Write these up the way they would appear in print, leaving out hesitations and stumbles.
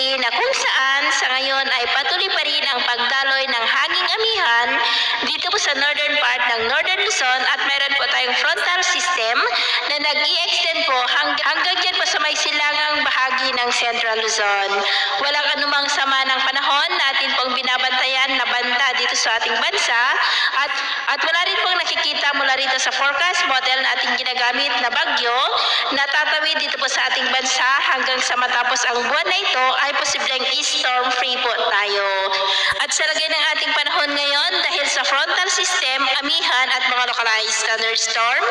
City na kung saan sa ngayon ay patuloy pa rin ang pagdaloy ng hanging amihan dito po sa northern part ng Northern Luzon at meron po tayong frontal system na nag-i-extend po hanggang dyan po sa may silangang bahagi ng Central Luzon. Walang anumang sama ng panahon natin pong binabantayan na banta dito sa ating bansa at wala rin pong nakikita mula rito sa forecast model na ating ginagamit na bagyo na tatawid dito po sa ating bansa hanggang sa matapos ang buwan na ito ay posibleng storm free po tayo. At sa lagay ng ating panahon ngayon dahil sa frontal system, amihan at mga localized thunderstorm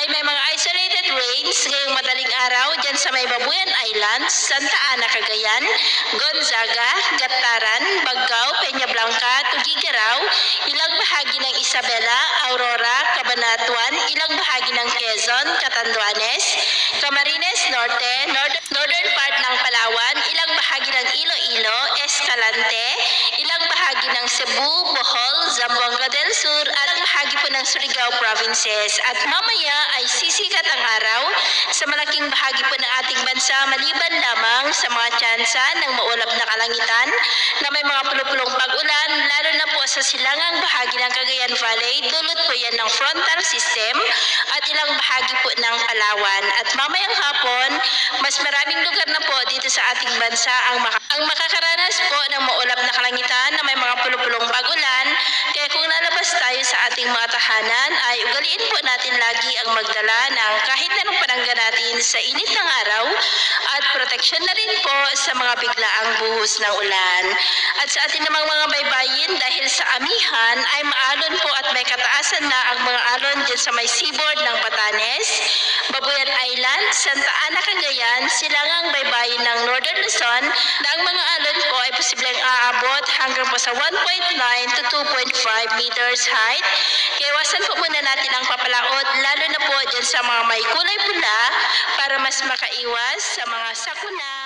ay may mga isolated rains ngayong madaling araw dyan sa may Babuyan Islands, Santa Ana, Cagayan, Gonzaga, Gataran, Baggao, Peña Blanca, Tugigaraw, ilang bahagi ng Isabela, Aurora, Cabanatuan, ilang bahagi ng Quezon, Catanduanes, Camarines Norte, northern part ng Palawan, ilang bahagi ng Iloilo, Escalante, ilang bahagi ng Cebu, Bohol, Zamboanga del Sur, at bahagi po ng Surigao provinces. At mamaya ay sisikat ang araw sa malaking bahagi po ng ating bansa maliban lamang sa mga tsansa ng maulap na kalangitan na may mga pulupulong pag-ulan lalo na po sa silangang bahagi ng Cagayan Valley, dulot po yan ng frontal system at ilang bahagi po ng Palawan. At mamayang hapon, mas maraming lugar na po dito sa ating bansa ang makakaranas po ng maulap na kalangitan na may mga pulupulong pag-ulan. Kaya kung lalabas tayo sa ating mga tahanan ay ugaliin po natin lagi ang magdala ng kahit anong panangga natin sa init ng araw at proteksyon na rin po sa mga biglaang buhos ng ulan. At sa ating namang mga baybayin dahil sa amihan ay maalon po at may kataasan na ang mga alon dyan sa may seaboard ng Batanes, Babuyan Island, Santa Ana, Cagayan, silangang baybayin ng Northern Luzon na ang mga alon po ay posibleng aabot hanggang po sa 1.9 to 2.5 meters height. Kaya iwasan po muna natin ang papalaot lalo na po dyan sa mga may kulay pula para mas makaiwas sa mga sakuna.